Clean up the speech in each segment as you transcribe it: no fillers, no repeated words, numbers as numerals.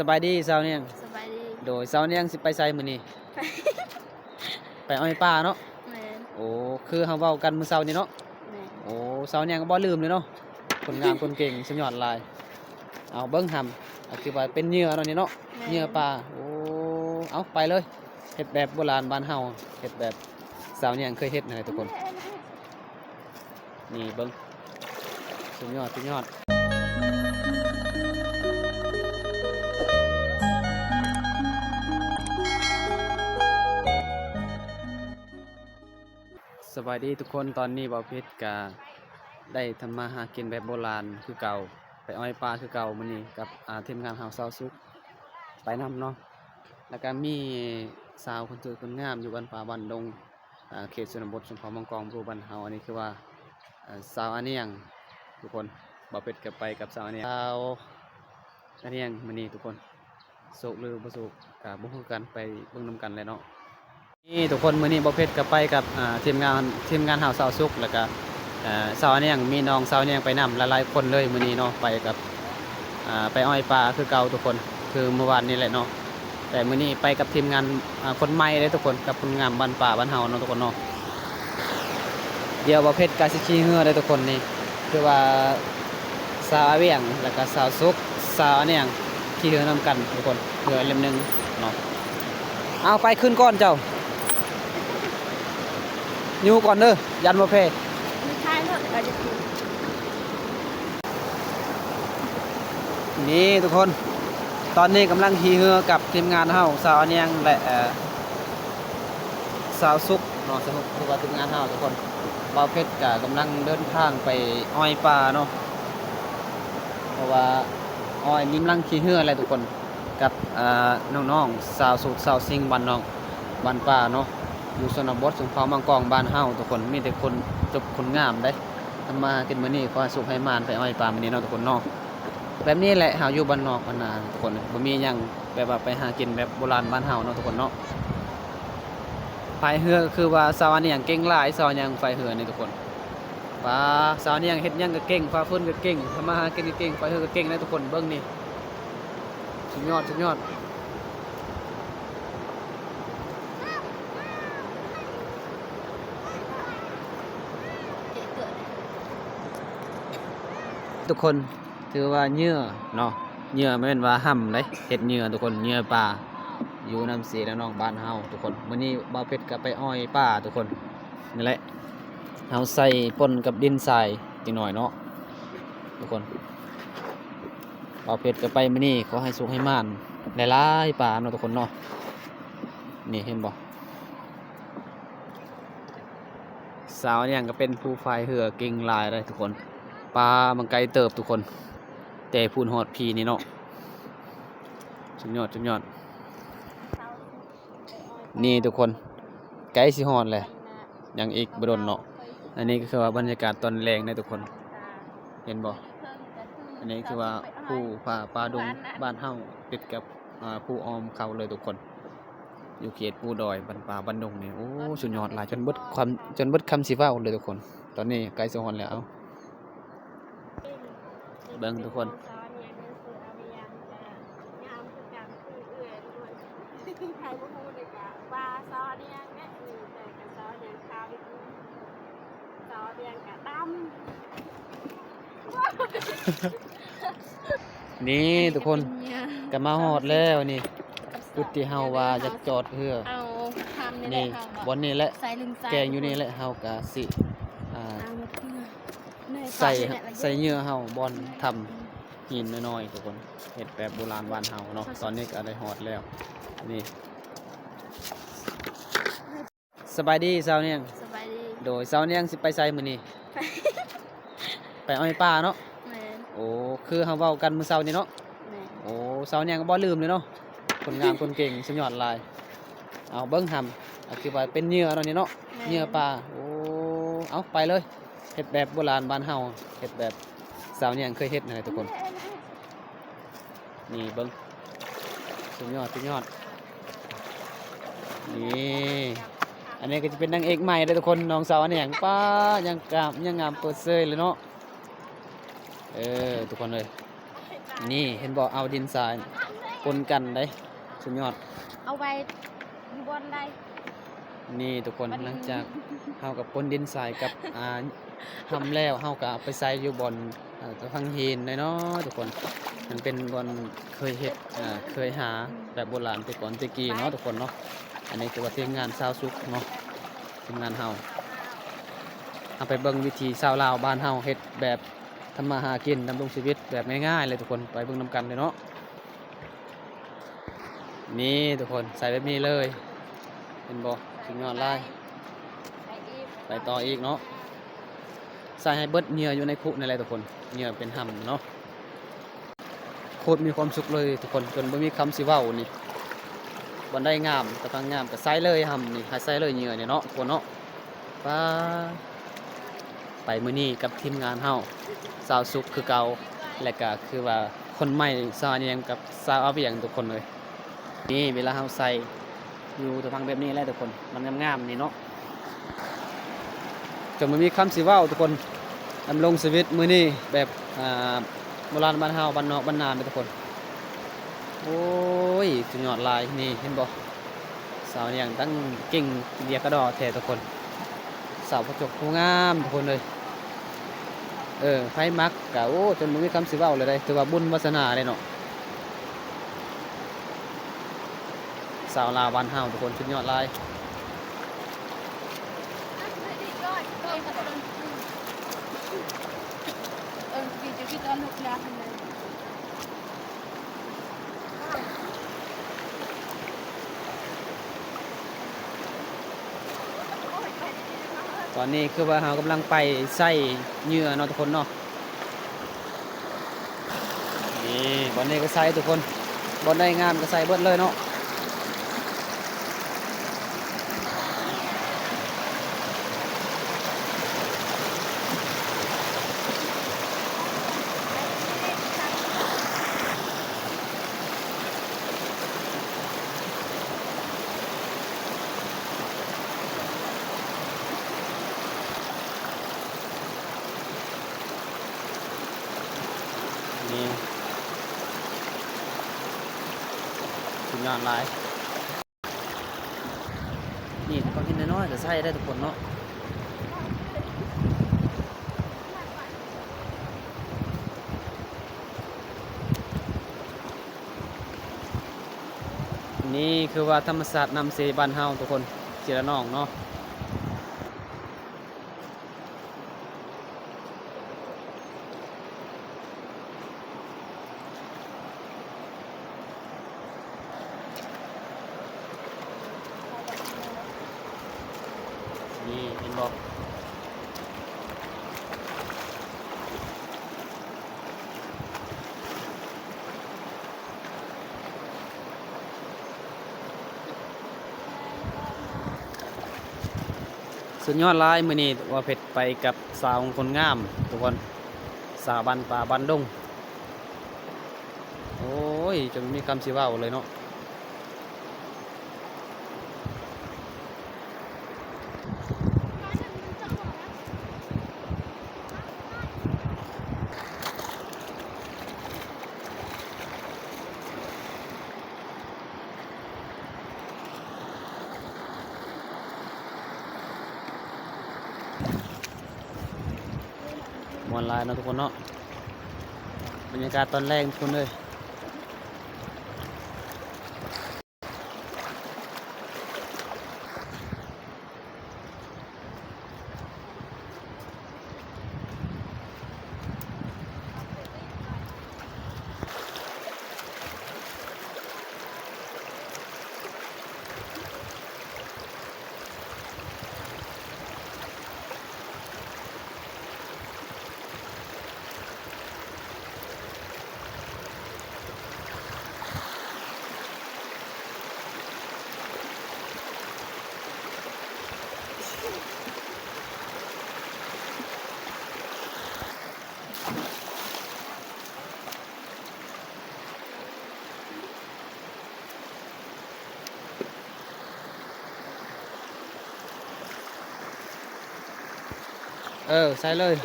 สบายดีเช้าเนี่ยสบายดีโดยเช้าเนี่ยสิไปไสมื้อนี้ไปอ้อยป่าเนาะแม่นโอ้คือเฮาเว้ากันมื้อเช้านี้เนาะแม่นโอ้เช้าเนี่ยก็บ่ลืมเลยเนาะคนงามคนเก่งสุดยอดหลายเอาเบิ่งหคือว่าเป็นเหยื่อเนาะนี่เนาะเหยื่อป่าโอ้เอาไปเลยเฮ็ดแบบโบราณบ้านเฮาเฮ็ดแบบเช้าเนี่ยเคยเฮ็ดนั่นแหละทุกคนนี่เบิ่งสุดยอดสุดยอดสวัสดีทุกคนตอนนี้บ่าวเพชรกะได้ทำมาหากินแบบโบราณคือเก่าไปอ้อยปลาคือเก่ามื้อนี้กับทีมงานเฮาเซาซุกไปนำเนาะแล้วก็มีสาวคนสวยคนงามอยู่บ้านป่าบ้านดงเขตชนบทชุมพรมังกรรูบ้านเฮาอันนี้คือว่าสาวอันเนียงทุกคนบ่าวเพชรก็ไปกับสาวอันเนียงสาวอันเนียงมื้อนี้ทุกคนโศกหรือบ่โศกก็บ่ฮู้กันไปเบิ่งนำกันเลยเนาะ นี่ทุกคนมื้อนี้บ่เพชรก็ไปกับทีมงานหาวสาวสุกแล้วก็สาวเนี่ยมีน้องสาวเนี่ยไปนำหลายๆคนเลยมื้อนี้เนาะไปกับไปอ้อยปลาคือเก่าทุกคนคือเมื่อวานนี้แหละเนาะแต่มื้อนี้ไปกับทีมงานคนใหม่เลยทุกคนกับคนงามบ้านป่าบ้านเฮาเนาะทุกคนเนาะเดี๋ยวบ่เพชรก็สิขี่เรือเลยทุกคนนี่คือว่าสาวเวียงแล้วก็สาวสุกสาวเนี่ยขี่เรือนำกันทุกคนเรือเล่มนึงเนาะเอาไปขึ้นก่อนเจ้ายูก่อนเด้อยันบ่เพไม่ใช่เนอะเราจะกินนี่ทุกคนตอนนี้กำลังขี่เรือกับทีมงานเฮาสาวอันยังและสาวสุกเนาะสาวสุกคือว่าทีมงานเฮาทุกคนบ่าวเพชรก็กำลังเดินทางไปอ้อยป่าเนาะเพราะว่าอ้อยนี่กำลังขี่เรืออะไรทุกคนกับน้องๆสาวสุกสาวซิงบ้านน้องบ้านป่าเนาะอยู่ชนบทสุนทรมังกรบ้านเฮาทุกคนมีแต่คนจบคนงามได้ทำมากินมื้อนี้ขอให้สุขให้มานไปอ้อยป่ามื้อนี้เนาะทุกคนเนาะแบบนี้แหละเฮาอยู่บ้านนอกบ้านนาทุกคนบ่มีหยังแบบว่าไปหากินแบบโบราณบ้านเฮาเนาะทุกคนเนาะพายเรือคือว่าสาวอันนี้หยังเก่งหลายสาวหยังพายเรือนี่ทุกคนว่าสาวนี่หยังเฮ็ดหยังก็เก่งฟ้าฝนก็เก่งทำมาหากินก็เก่งพายเรือก็เก่งนะทุกคนเบิ่งนี่สุดยอดสุดยอดทุกคนถือว่าเหยื่อเนาะเหยื่อไม่เป็นว่าห่ำเลยเห็ดเหยื่อทุกคนเหยื่อป่าอยู่น้ำเสียแล้วน้องบ้านเฮาทุกคนมื้อนี้บ่าวเพชรก็ไปอ้อยป่าทุกคนนี่แหละเฮาใส่ปนกับดินทรายจังหน่อยเนาะทุกคนบ่าวเพชรก็ไปมื้อนี้ขอให้สุขให้มานหลายๆป่าเนาะทุกคนเนาะนี่เห็นบ่สาวเนี่ยก็เป็นผู้พายเรือเก่งหลายเลยทุกคนปลามันไกลเติบทุกคนแต่พูนหอดพีนี่เนาะสุดยอดสุดยอดนี่ทุกคนไกลสิหอดเลยยังอีกบดนเนาะอันนี้ก็คือว่าบรรยากาศตอนแรงนะทุกคนเห็นบ่อันนี้คือว่าผู้ป่าดงบ้านเฮาติดกับผู้ออมเขาเลยทุกคนอยู่เขตผู้ดอยบ้านป่าบ้านดงนี่โอ้สุดยอดหลายจนเบิดคำสิเว้าเลยทุกคนตอนนี้ไกลสิหอดแล้วเบิ่งทุกคนนี่ทุกคนก็มาฮอดแล้วนี่จุดที่เฮาว่าจะจอดเรือเอาทำนี่บอนนี่แหละใส่ลึงใส่แกงอยู่นี่แหละเฮาก็สิใส่เหยื่อเฮาบอนทำหินน้อยๆทุกคนเฮ็ดแบบโบราณบ้านเฮาเนาะตอนนี้ก็ได้ฮอดแล้วนี่สบายดีเช้าเนี่ยสบายดีโดยเช้าเนี่ยสิไปไสมื้อนี้ไปอ้อยป่าเนาะแม่นโอ้คือเฮาเว้ากันมื้อเช้านี้เนาะแม่นโอ้เช้าเนี่ยก็บ่ลืมเลยเนาะคนงามคนเก่งสุดยอดหลายเอาเบิ่งคือว่าเป็นเหยื่อเนาะนี่เนาะเหยื่อป่าโอ้เอาไปเลยเฮ็ดแบบโบราณบ้านเฮาเฮ็ดแบบสาวเนี่ยเคยเฮ็ดนั่นแหละทุกคนนี่เบิ่งสุดยอดสุดยอดนี่อันนี้ก็จะเป็นนางเอกใหม่เลยทุกคนน้องสาวอันนี้ป้ายังงามเปิดเผยเลยเนาะทุกคนเลยนี่เห็นบ่เอาดินทราย ปนกันได้สุดยอด เอาไว้อยู่บนได้ นี่ทุกคนหลังจากเฮากับปนดินทรายกับทำแล้วเฮาก็เอาไปใส่อยู่บนตะพังหินเนาะทุกคนมันเป็นบอนเคยเฮ็ดเคยหาแบบโบราณแต่ก่อนแตะกี้เนาะทุกคนเนาะอันนี้คือว่าทีมงานชาวสุขเนาะทีมงานเฮาเอาไปเบิ่งวิธีชาวลาวบ้านเฮาเฮ็ดแบบทำมาหากินดำรงชีวิตแบบง่ายๆเลยทุกคนไปเบิ่งนำกันเลยเนาะนี่ทุกคนใส่แบบนี้เลยเห็นบ่สุดยอดหลาย ไปอีก ไปต่ออีกเนาะใส่ให้เบิดเหงื่ออยู่ในคุในอะไรทุกคนเหงื่อเป็นห่ำเนาะโคตรมีความสุขเลยทุกคนจนบ่มีคำสิเว้านี่บ่ได้งามกระทั่งงามก็ใส่เลยห่ำนี่ให้ใส่เลยเหงื่อนี่เนาะทุกคนเนาะป้าไปมื้อนี้กับทีมงานเฮาสาวสุขคือเก่าและก็คือว่าคนใหม่สาวเนียงกับสาวอาเวียงทุกคนเลยนี่เวลาเฮาใส่อยู่ตะพังแบบนี้แหละทุกคนมันงามๆนี่เนาะ จนมันมีคำสิเว้าทุกคนดำรงชีวิตมื้อนี้แบบโบราณบ้านเฮาบ้านนอกบ้านนาเลยทุกคนโอ้ยสุดยอดหลายนี่เห็นบ่สาวอย่างตั้งเก่งเดียกระดอแท้ทุกคนสาวประจบผู้งามทุกคนเลยไผมักกะโอ้จนมันมีคำสิเว้าเลยได้ถือว่าบุญวาสนาเลยเนาะสาวลาวบ้านเฮาทุกคนสุดยอดหลาย video kita look lah. ตอนนี้คือว่าเรากำลังไปใส่เหยื่อเนาะทุกคนเนาะนี่บอลนี้ก็ใส่ทุกคนบอลได้งามก็ใส่เบิดเลยเนาะนี่สุดยอดหลายนี่ก้อนหินน้อยๆก็ใส่ได้ทุกคนเนาะนี่คือว่าธรรมศาสตร์นำเสบ้านเฮาทุกคนเจรน้องเนาะนี่เห็นบอกสุดยอดหลายมื้อนี้ว่าเผ็ดไปกับสาวคนงามทุกคนสาวบ้านป่าบ้านดงโอ้ยจนมีคำสิเว้าเลยเนาะมวนหลายเนาะทุกคนเนาะบรรยากาศตอนแรกทุกคนเลยใส่เลย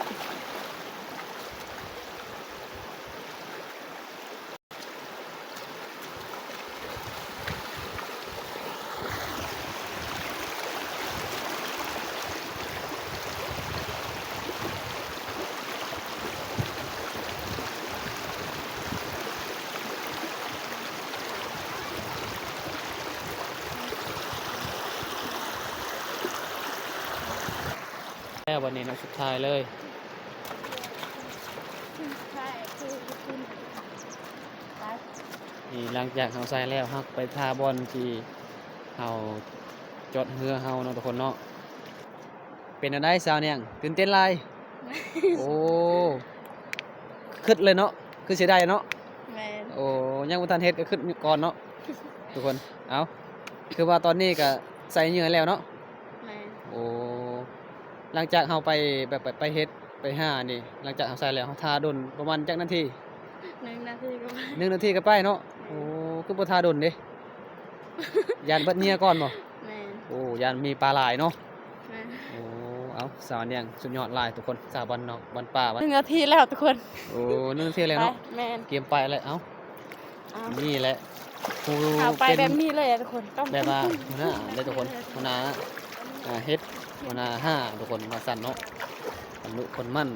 แล้ววันนี้เนาะสุดท้ายเลย ใช่คือคุณไป นี่หลังจากเฮาใส่แล้วเฮาไปทาบอลที่เฮาจดเรือเฮาเนาะทุกคนเนาะเป็นอะไรสาวเนี่ยตื่นเต้นหลาย โอ้คึดเลยเนาะคือเสียดายเนาะ แมน โอ้ยังบ่ทันเฮ็ดก็คึดก่อนเนาะทุกคนเอาคือว่าตอนนี้ก็ใส่เหงื่อแล้วเนาะ แมน โอ้หลังจากเฮาไปแบบไปเฮ็ดไปหานี่หลังจากเฮาใส่แล้วเฮาทาดนประมาณจักนาที 1 นาทีก็ไป 1 นาทีก็ไปเนาะโอ้คือบ่ทาดนเด้ ยานเบิดเหงื่อก่อนบ่ แมน โอ้ยานมีปลาหลายเนาะ แมน โอ้เอาสาวเนี่ยสุดยอดหลายทุกคนสาวบ้านนอกบ้านป่าบ้าน 1 นาทีแล้วทุกคน โอ้1 นาทีแล้ว ไป เนาะ แมน เกมไปแล้วเอ้า เอา นี่แหละผู้ เอาไป เป็น แบบนี้เลยอะทุกคนต้อง แบบว่าหัวหน้าได้ทุกคนหัวหน้าเฮ็ดหัวหน้าห้าทุกคนมาสั่นเนาะคนลุคนมั่น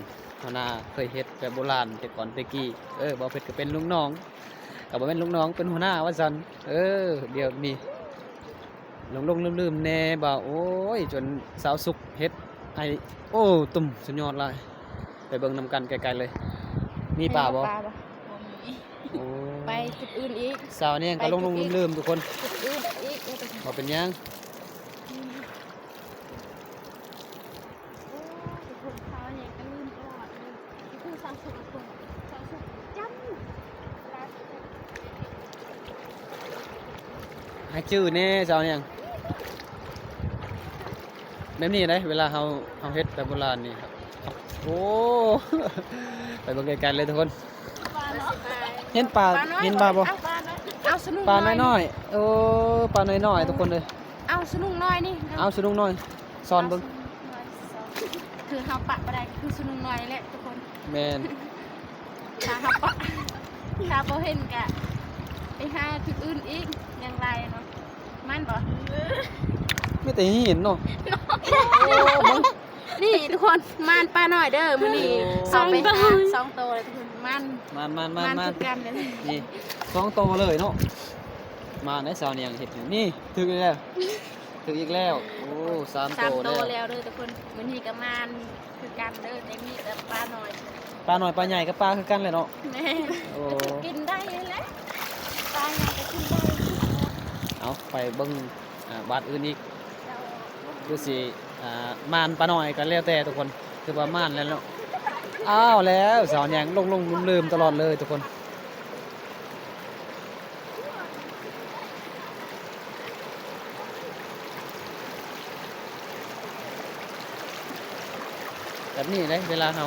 หัวหน้าเคยเฮ็ดแบบโบราณแต่ก่อนแต่กี้บ่าวเพชรก็เป็นลูกน้องก็บ่แม่นลูกน้องเป็นหัวหน้าว่าซั่นเดี๋ยวนี้ลงลืมๆแน่บ่าโอ้ยจนสาวสุกเฮ็ดไอ้โอ้ตุ่มสุดยอดหลายไปเบิ่งนำกันไกลๆเลยมีป่าบ่ โอ้ ไปจุดอื่นอีก สาวเนี่ยก็ลงลืมๆทุกคน จุดอื่นอีกโอ้ บ่เป็นหยัง ทุกคนเขาเนี่ยก็ลืมตลอดเลยคือสาวสุขคนสาวสุขจำเวลา ให้ชื่อแน่สาวเนี่ยแบบนี้เด้เวลาเฮาเฮ็ดแบบโบราณนี่ครับโอ้ ไปเบิ่งไกลๆเลยทุกคน เห็นปลาเห็นปลาบ่ เอาสนุก ปลาน้อยๆโอ้ปลาน้อยๆทุกคนเลย เอาสนุกน้อยนี่ เอาสนุกหน่อยสอนเบิ่ง คือเฮาปะบ่ได้คือสนุกน้อยนี่แหละทุกคน แม่น ถ้าเฮาปะถ้าบ่เห็นก็ไปหาจุดอื่นอีกอย่างไรเนาะมันบ่ มีแต่หินเนาะ นี่ทุกคนมานปลาหน่อยเด้อมื้อนี้ โอ้ 2 ตัวเลยทุกคนมัน มา คือกันเลย นี่2โตเลยเนาะมาในสาวเนี่ยเฮ็ดอยู่นี่ถึกอีกแล้วถึกอีกแล้วโอ้3 3 โต ตัว แล้ว แล้วเด้อทุกคนมื้อนี้ก็มานคือกันเด้อในมีแต่ปลาหน่อย ปลาน้อยปลาใหญ่กับปลาคือกันเลยเนาะ แม่ โอ้ กินได้เลยแหละปลาใหญ่ก็กินได้ เอาไปเบิ่งบาดอื่นอีกดูสิม่านปลาน้อยก็แล้วแต่ทุกคนคือว่าม่านแล้วเนาะอ้าวแล้วสาวเนี่ยลงลืมๆตลอดเลยทุกคนแบบนี้เลยเวลาเฮา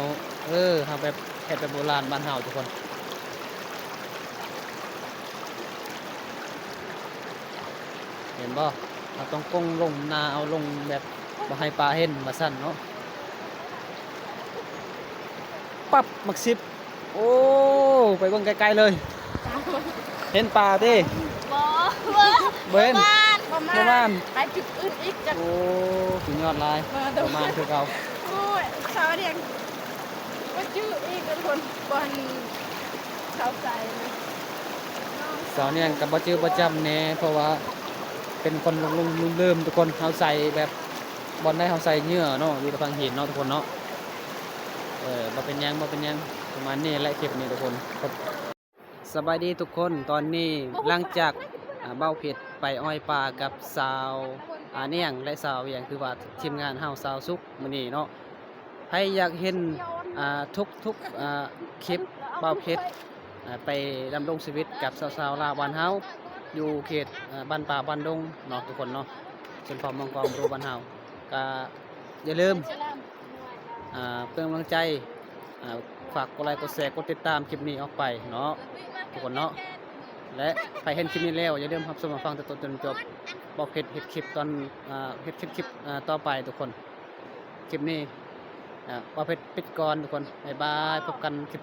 เฮาแบบเฮ็ดแบบโบราณบ้านเฮาทุกคนเห็นบ่เราต้องก้งลงนาเอาลงแบบบ่ให้ปลาเห็นมาสั่นเนาะปั๊บมักซิบโอ้ไปเบิ่งไกลๆเลย เห็นปลาติ บ่ บ่เห็น ประ ประ มา มา ณ ณ ไปจุดอื่นอีกจัง โอ้สุดยอดหลาย มา ป ดู ระมาณคือเก่า โอ้ยสาวเดียงก็จื้ออีกทุกคนบอลสาวใสเลย สาวเนี่ยก็บ่จื้อบ่จำแน่เพราะว่าเป็นคนลงลืมๆทุกคนเฮาใส่แบบบอลได้เฮาใส่เหงื่อเนาะอยู่ตะพังหินเนาะทุกคนเนาะบ่เป็นหยังประมาณนี้แหละคลิปนี้ทุกคนครับสบายดีทุกคนตอนนี้หลังจากเบ้าเพชรไปอ้อยปลากับสาวเนียงและสาวอย่างคือว่าทีมงานเฮาสาวสุกมื้อนี้เนาะใครอยากเห็นทุกคลิปเบ้าเพชรไปดำรงชีวิตกับสาวๆลาวบ้านเฮาอยู่เขตบ้านป่าบ้านดงเนาะทุกคนเนาะชนเผ่ามังกรรูบ้านเฮาก็อย่าลืมเป็นกำลังใจฝากกดไลค์กดแชร์กดติดตามคลิปนี้ออกไปเนาะทุกคนเนาะและใครเห็นคลิปนี้แล้วอย่าลืมรับชมรับฟังแต่ต้นจนจบบอกเฮ็ดคลิปตอนเฮ็ดคลิปต่อไปทุกคนคลิปนี้ว่าเพชรปิดก่อนทุกคนบ๊ายบายพบกันคลิป